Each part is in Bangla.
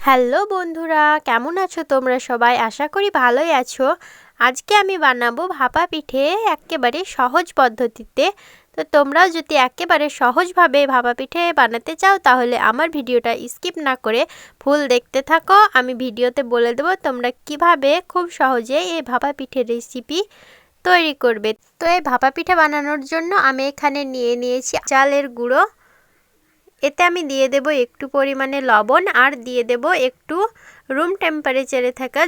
হ্যালো বন্ধুরা, কেমন আছো তোমরা সবাই? আশা করি ভালোই আছো। আজকে আমি বানাবো ভাপা পিঠে একেবারে সহজ পদ্ধতিতে। তো তোমরাও যদি একেবারে সহজভাবে ভাপা পিঠে বানাতে চাও তাহলে আমার ভিডিওটা স্কিপ না করে ফুল দেখতে থাকো। আমি ভিডিওতে বলে দেবো তোমরা কিভাবে খুব সহজে এই ভাপা পিঠের রেসিপি তৈরি করবে। তো এই ভাপা পিঠে বানানোর জন্য আমি এখানে নিয়ে নিয়েছি চালের গুঁড়ো। এতে আমি দিয়ে দেব একটু পরিমাণে লবণ আর দিয়ে দেব একটু রুম টেম্পারেচারে থাকা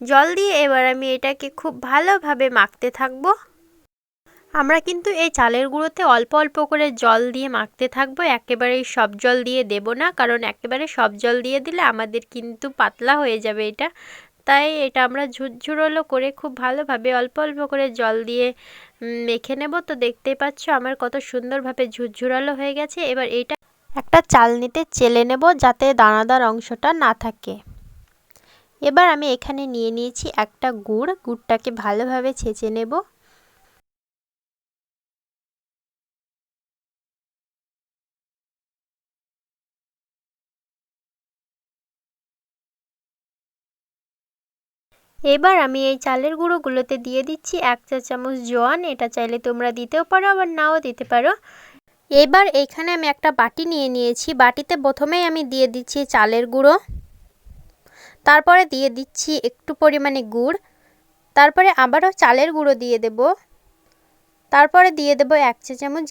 জল দিয়ে এবার আমি এটাকে খুব ভালোভাবে মাখতে থাকব। আমরা কিন্তু এই চালের গুঁড়োতে অল্প অল্প করে জল দিয়ে মাখতে থাকবো, একেবারেই সব জল দিয়ে দেব না, কারণ একেবারে সব জল দিয়ে দিলে আমাদের কিন্তু পাতলা হয়ে যাবে এটা। তাই এটা আমরা ঝুরঝুরোলো করে খুব ভালোভাবে অল্প অল্প করে জল দিয়ে মেখে নেব। তো দেখতেই পাচ্ছ আমার কত সুন্দরভাবে ঝুরঝুরালো হয়ে গেছে। এবার এটা একটা চালনিতে চেলে নেব যাতে দানাদার অংশটা না থাকে। এবার আমি এখানে নিয়ে নিয়েছি একটা গুড়টাকে ভালোভাবে ছেঁচে নেব। এবার আমি এই চালের গুঁড়োগুলোতে দিয়ে দিচ্ছি 1 চা চামচ জোয়ান। এটা চাইলে তোমরা দিতেও পারো আবার নাও দিতে পারো। এবার এখানে আমি একটা বাটি নিয়ে নিয়েছি, বাটিতে প্রথমেই আমি দিয়ে দিচ্ছি চালের গুঁড়ো, তারপরে দিয়ে দিচ্ছি একটু পরিমাণে গুড়, তারপরে আবারও চালের গুঁড়ো দিয়ে দেব, তারপরে দিয়ে দেব 1 চা চামচ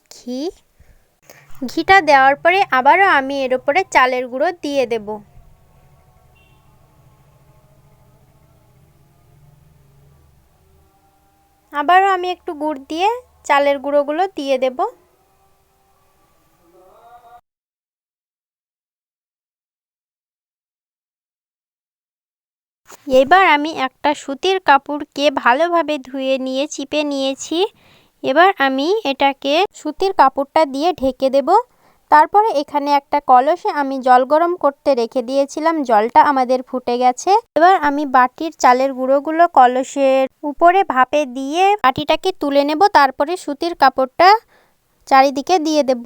ঘিটা দেওয়ার পরে আবারও আমি এর উপরে চালের গুঁড়ো দিয়ে দেব। আবারও আমি একটু গুড় দিয়ে চালের গুঁড়োগুলো দিয়ে দেব। এবার আমি একটা সুতির কাপড়কে ভালোভাবে ধুয়ে নিয়ে চিপে নিয়েছি। এবার আমি এটাকে সুতির কাপড়টা দিয়ে ঢেকে দেব। তারপরে এখানে একটা কলসে আমি জল গরম করতে রেখে দিয়েছিলাম, জলটা আমাদের ফুটে গেছে। এবার আমি বাটির চালের গুঁড়োগুলো কলসের উপরে ভাপে দিয়ে বাটিটাকে তুলে নেব, তারপরে সুতির কাপড়টা চারিদিকে দিয়ে দেব।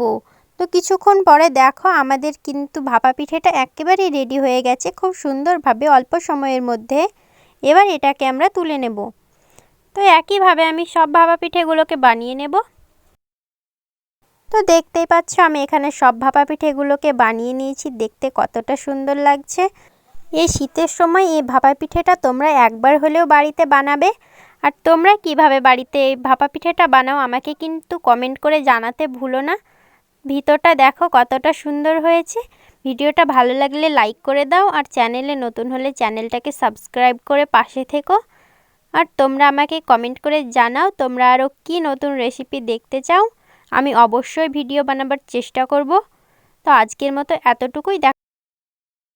তো কিছুক্ষণ পরে দেখো আমাদের কিন্তু ভাপা পিঠেটা একেবারেই রেডি হয়ে গেছে খুব সুন্দরভাবে অল্প সময়ের মধ্যে। এবার এটাকে আমরা তুলে নেব। তো একইভাবে আমি সব ভাপা পিঠেগুলোকে বানিয়ে নেব। তো দেখতেই পাচ্ছ আমি এখানে সব ভাপা পিঠেগুলোকে বানিয়ে নিয়েছি, দেখতে কতটা সুন্দর লাগছে। এই শীতের সময় এই ভাপা পিঠেটা তোমরা একবার হলেও বাড়িতে বানাবে। আর তোমরা কিভাবে বাড়িতে এই ভাপা পিঠেটা বানাও আমাকে কিন্তু কমেন্ট করে জানাতে ভুলো না। ভিতরটা দেখো কতটা সুন্দর হয়েছে। ভিডিওটা ভালো লাগলে লাইক করে দাও, আর চ্যানেলে নতুন হলে চ্যানেলটাকে সাবস্ক্রাইব করে পাশে থেকো। আর তোমরা আমাকে কমেন্ট করে জানাও তোমরা আরও কি নতুন রেসিপি দেখতে চাও, আমি অবশ্যই ভিডিও বানাবার চেষ্টা করব। তো আজকের মতো এতটুকুই।